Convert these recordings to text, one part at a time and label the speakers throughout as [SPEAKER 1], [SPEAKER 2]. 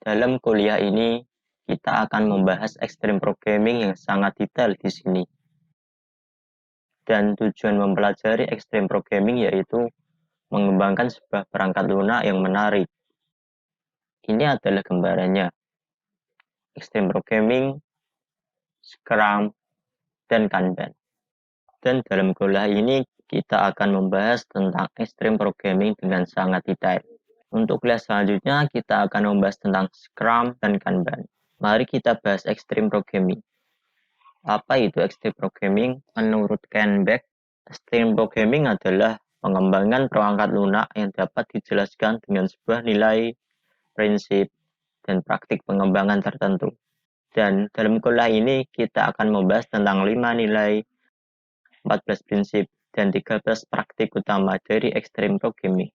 [SPEAKER 1] Dalam kuliah ini, kita akan membahas ekstrem programming yang sangat detail di sini. Dan tujuan mempelajari ekstrem programming yaitu mengembangkan sebuah perangkat lunak yang menarik. Ini adalah gambarannya. Ekstrem programming, Scrum, dan Kanban. Dan dalam kuliah ini, kita akan membahas tentang ekstrem programming dengan sangat detail. Untuk kelas selanjutnya, kita akan membahas tentang Scrum dan Kanban. Mari kita bahas ekstrem programming. Apa itu ekstrem programming? Menurut Ken Beck, ekstrem programming adalah pengembangan perangkat lunak yang dapat dijelaskan dengan sebuah nilai, prinsip, dan praktik pengembangan tertentu. Dan dalam kuliah ini kita akan membahas tentang 5 nilai, 14 prinsip, dan 13 praktik utama dari ekstrem programming.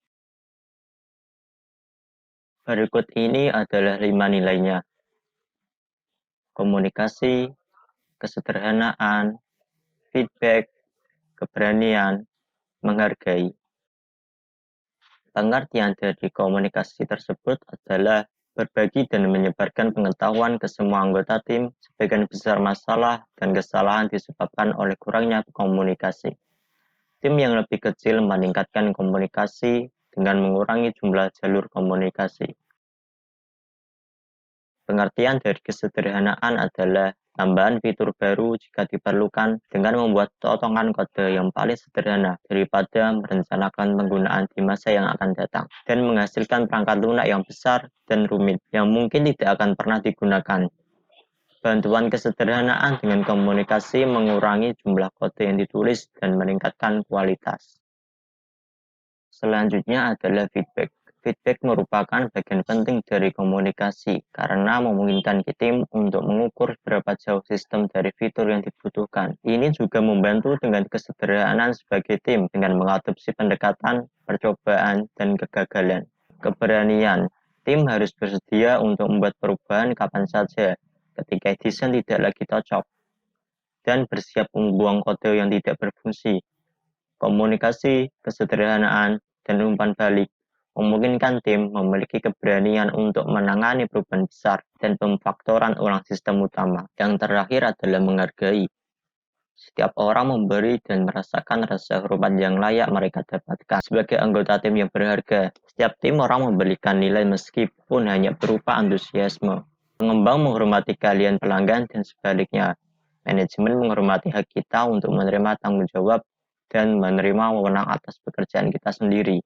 [SPEAKER 1] Berikut ini adalah 5 nilainya. Komunikasi, kesederhanaan, feedback, keberanian, menghargai. Pengertian dari komunikasi tersebut adalah berbagi dan menyebarkan pengetahuan ke semua anggota tim. Sebagian besar masalah dan kesalahan disebabkan oleh kurangnya komunikasi. Tim yang lebih kecil meningkatkan komunikasi dengan mengurangi jumlah jalur komunikasi. Pengertian dari kesederhanaan adalah tambahan fitur baru jika diperlukan dengan membuat potongan kode yang paling sederhana daripada merencanakan penggunaan di masa yang akan datang dan menghasilkan perangkat lunak yang besar dan rumit yang mungkin tidak akan pernah digunakan. Bantuan kesederhanaan dengan komunikasi mengurangi jumlah kode yang ditulis dan meningkatkan kualitas. Selanjutnya adalah feedback. Feedback merupakan bagian penting dari komunikasi karena memungkinkan tim untuk mengukur seberapa jauh sistem dari fitur yang dibutuhkan. Ini juga membantu dengan kesederhanaan sebagai tim dengan mengadopsi pendekatan, percobaan, dan kegagalan. Keberanian. Tim harus bersedia untuk membuat perubahan kapan saja ketika desain tidak lagi cocok dan bersiap membuang kode yang tidak berfungsi. Komunikasi, kesederhanaan, dan umpan balik memungkinkan tim memiliki keberanian untuk menangani perubahan besar dan pemfaktoran ulang sistem utama. Yang terakhir adalah menghargai. Setiap orang memberi dan merasakan rasa hormat yang layak mereka dapatkan. Sebagai anggota tim yang berharga, setiap tim orang memberikan nilai meskipun hanya berupa antusiasme. Pengembang menghormati kalian pelanggan dan sebaliknya. Manajemen menghormati hak kita untuk menerima tanggung jawab dan menerima wewenang atas pekerjaan kita sendiri.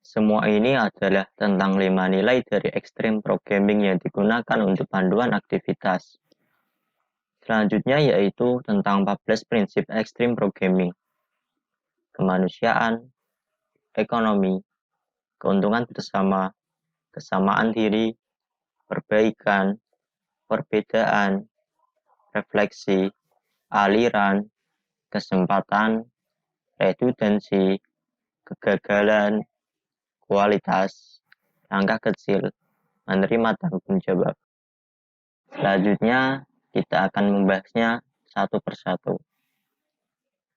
[SPEAKER 1] Semua ini adalah tentang 5 nilai dari ekstrem programming yang digunakan untuk panduan aktivitas. Selanjutnya yaitu tentang 14 prinsip ekstrem programming. Kemanusiaan, ekonomi, keuntungan bersama, kesamaan diri, perbaikan, perbedaan, refleksi, aliran, kesempatan, redundansi, kegagalan, kualitas, langkah kecil, menerima tanggung jawab. Selanjutnya, kita akan membahasnya satu persatu.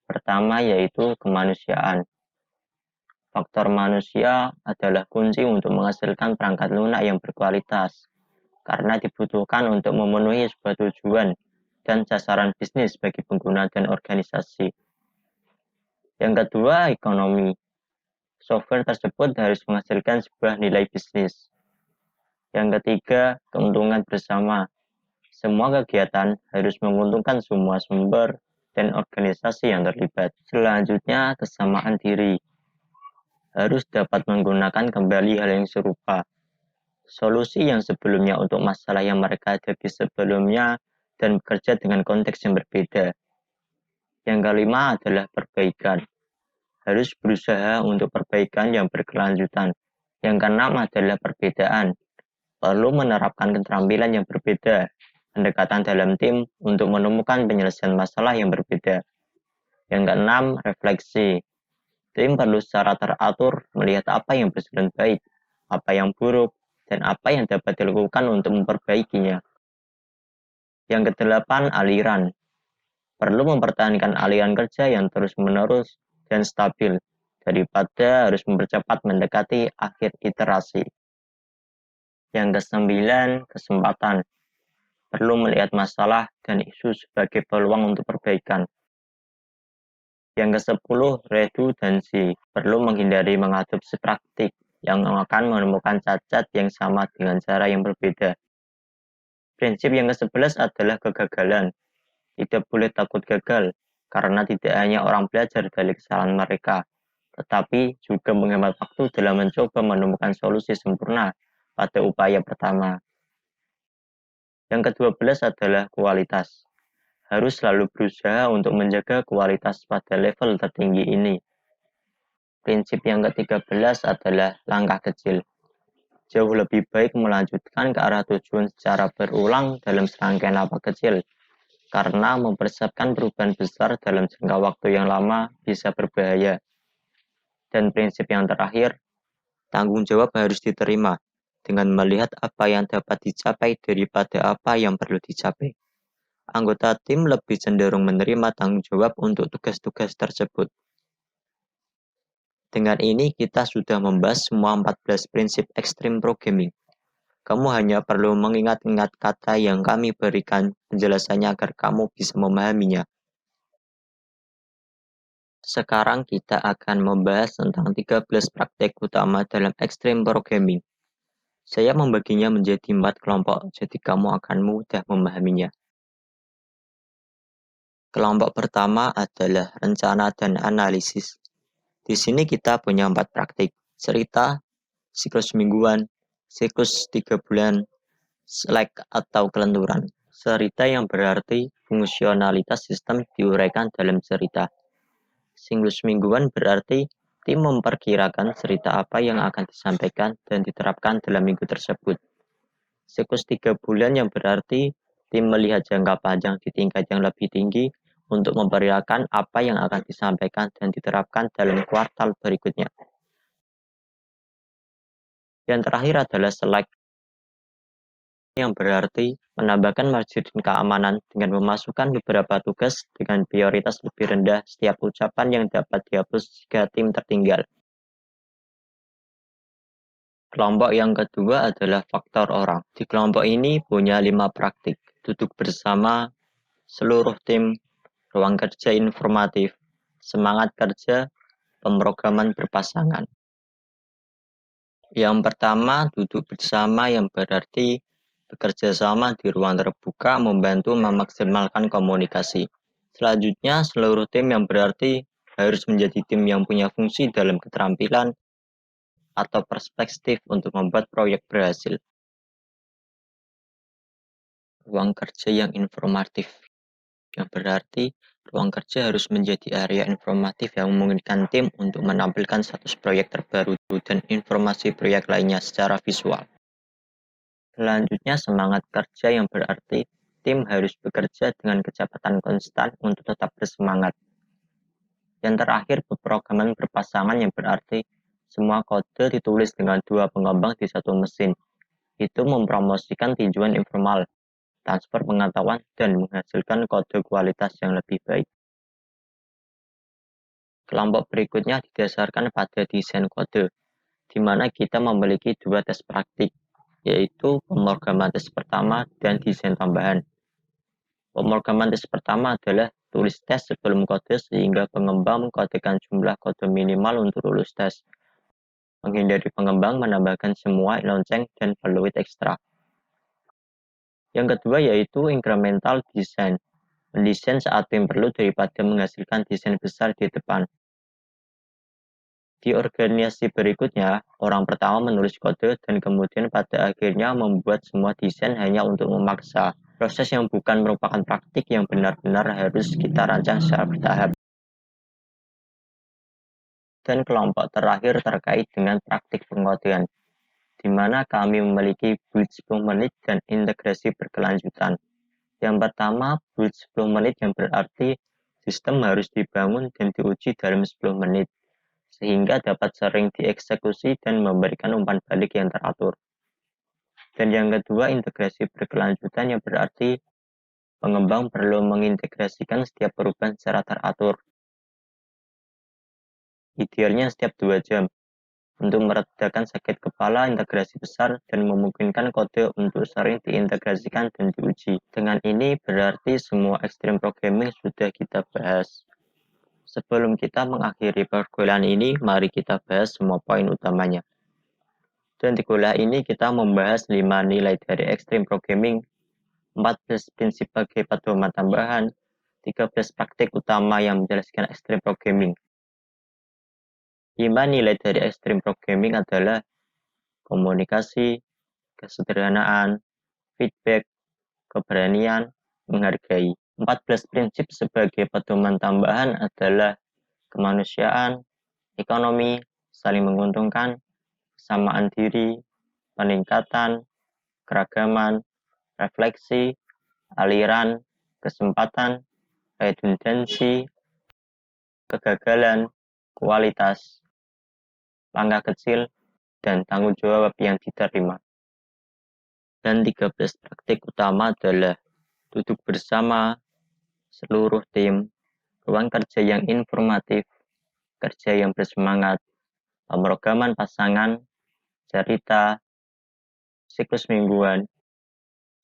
[SPEAKER 1] Pertama yaitu kemanusiaan. Faktor manusia adalah kunci untuk menghasilkan perangkat lunak yang berkualitas, karena dibutuhkan untuk memenuhi sebuah tujuan dan sasaran bisnis bagi pengguna dan organisasi. Yang kedua, ekonomi. Software tersebut harus menghasilkan sebuah nilai bisnis. Yang ketiga, keuntungan bersama. Semua kegiatan harus menguntungkan semua sumber dan organisasi yang terlibat. Selanjutnya, kesamaan diri. Harus dapat menggunakan kembali hal yang serupa. Solusi yang sebelumnya untuk masalah yang mereka hadapi sebelumnya dan bekerja dengan konteks yang berbeda. Yang kelima adalah perbaikan. Harus berusaha untuk perbaikan yang berkelanjutan. Yang keenam adalah perbedaan. Perlu menerapkan keterampilan yang berbeda, pendekatan dalam tim untuk menemukan penyelesaian masalah yang berbeda. Yang keenam, refleksi. Tim perlu secara teratur melihat apa yang berjalan baik, apa yang buruk, dan apa yang dapat dilakukan untuk memperbaikinya. Yang kedelapan, aliran. Perlu mempertahankan aliran kerja yang terus-menerus dan stabil, daripada harus mempercepat mendekati akhir iterasi. Yang kesembilan, kesempatan. Perlu melihat masalah dan isu sebagai peluang untuk perbaikan. Yang ke-10, redundansi. Perlu menghindari mengadopsi praktik yang akan menemukan cacat yang sama dengan cara yang berbeda. Prinsip yang ke-11 adalah kegagalan. Tidak boleh takut gagal, karena tidak hanya orang belajar dari kesalahan mereka, tetapi juga menghemat waktu dalam mencoba menemukan solusi sempurna pada upaya pertama. Yang ke-12 adalah kualitas. Harus selalu berusaha untuk menjaga kualitas pada level tertinggi ini. Prinsip yang ke-13 adalah langkah kecil. Jauh lebih baik melanjutkan ke arah tujuan secara berulang dalam serangkaian langkah kecil, karena mempersiapkan perubahan besar dalam jangka waktu yang lama bisa berbahaya. Dan prinsip yang terakhir, tanggung jawab harus diterima dengan melihat apa yang dapat dicapai daripada apa yang perlu dicapai. Anggota tim lebih cenderung menerima tanggung jawab untuk tugas-tugas tersebut. Dengan ini kita sudah membahas semua 14 prinsip ekstrim programming. Kamu hanya perlu mengingat-ingat kata yang kami berikan penjelasannya agar kamu bisa memahaminya. Sekarang kita akan membahas tentang 13 praktek utama dalam ekstrim programming. Saya membaginya menjadi 4 kelompok, jadi kamu akan mudah memahaminya. Kelompok pertama adalah rencana dan analisis. Di sini kita punya 4 praktik, cerita, siklus mingguan, siklus 3 bulan, slack atau kelenturan. Cerita yang berarti fungsionalitas sistem diuraikan dalam cerita. Siklus mingguan berarti tim memperkirakan cerita apa yang akan disampaikan dan diterapkan dalam minggu tersebut. Siklus 3 bulan yang berarti tim melihat jangka panjang di tingkat yang lebih tinggi untuk memperkirakan apa yang akan disampaikan dan diterapkan dalam kuartal berikutnya. Yang terakhir adalah select, yang berarti menambahkan margin keamanan dengan memasukkan beberapa tugas dengan prioritas lebih rendah setiap ucapan yang dapat dihapus jika tim tertinggal. Kelompok yang kedua adalah faktor orang. Di kelompok ini punya 5 praktik, duduk bersama, seluruh tim, ruang kerja informatif, semangat kerja, pemrograman berpasangan. Yang pertama, duduk bersama yang berarti bekerja sama di ruang terbuka membantu memaksimalkan komunikasi. Selanjutnya, seluruh tim yang berarti harus menjadi tim yang punya fungsi dalam keterampilan atau perspektif untuk membuat proyek berhasil. Ruang kerja yang informatif, yang berarti ruang kerja harus menjadi area informatif yang memungkinkan tim untuk menampilkan status proyek terbaru dan informasi proyek lainnya secara visual. Selanjutnya, semangat kerja yang berarti tim harus bekerja dengan kecepatan konstan untuk tetap bersemangat. Yang terakhir, pemrograman berpasangan yang berarti semua kode ditulis dengan 2 pengembang di satu mesin. Itu mempromosikan tinjauan informal, transfer pengetahuan, dan menghasilkan kode kualitas yang lebih baik. Kelompok berikutnya didasarkan pada desain kode, di mana kita memiliki 2 tes praktik, yaitu pemrograman tes pertama dan desain tambahan. Pemrograman tes pertama adalah tulis tes sebelum kode sehingga pengembang mengkodekan jumlah kode minimal untuk lulus tes. Menghindari pengembang menambahkan semua lonceng dan peluit ekstra. Yang kedua yaitu incremental design. Mendesain saat tim perlu daripada menghasilkan desain besar di depan. Di organisasi berikutnya, orang pertama menulis kode dan kemudian pada akhirnya membuat semua desain hanya untuk memaksa. Proses yang bukan merupakan praktik yang benar-benar harus kita rancang secara bertahap. Dan kelompok terakhir terkait dengan praktik pengodean, di mana kami memiliki build 10 menit dan integrasi berkelanjutan. Yang pertama, build 10 menit yang berarti sistem harus dibangun dan diuji dalam 10 menit, sehingga dapat sering dieksekusi dan memberikan umpan balik yang teratur. Dan yang kedua, integrasi berkelanjutan yang berarti pengembang perlu mengintegrasikan setiap perubahan secara teratur. Idealnya setiap 2 jam. untuk meredakan sakit kepala, integrasi besar, dan memungkinkan kode untuk sering diintegrasikan dan diuji. Dengan ini berarti semua ekstrim programming sudah kita bahas. Sebelum kita mengakhiri perkuliahan ini, mari kita bahas semua poin utamanya. Dan di kuliah ini kita membahas 5 nilai dari ekstrim programming, 14 prinsip sebagai pedoman tambahan, 13 praktik utama yang menjelaskan ekstrim programming. 5 nilai dari ekstrim programming adalah komunikasi, kesederhanaan, feedback, keberanian, menghargai. 14 prinsip sebagai pedoman tambahan adalah kemanusiaan, ekonomi, saling menguntungkan, kesamaan diri, peningkatan, keragaman, refleksi, aliran, kesempatan, redundansi, kegagalan, kualitas, langkah kecil, dan tanggung jawab yang diterima. Dan 13 praktik utama adalah duduk bersama seluruh tim, ruang kerja yang informatif, kerja yang bersemangat, pemrograman pasangan, cerita, siklus mingguan,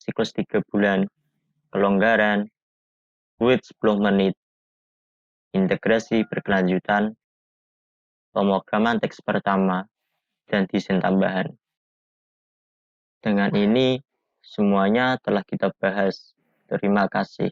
[SPEAKER 1] siklus 3 bulan, kelonggaran, duit 10 menit, integrasi berkelanjutan, pemrograman teks pertama, dan desain tambahan. Dengan ini, semuanya telah kita bahas. Terima kasih.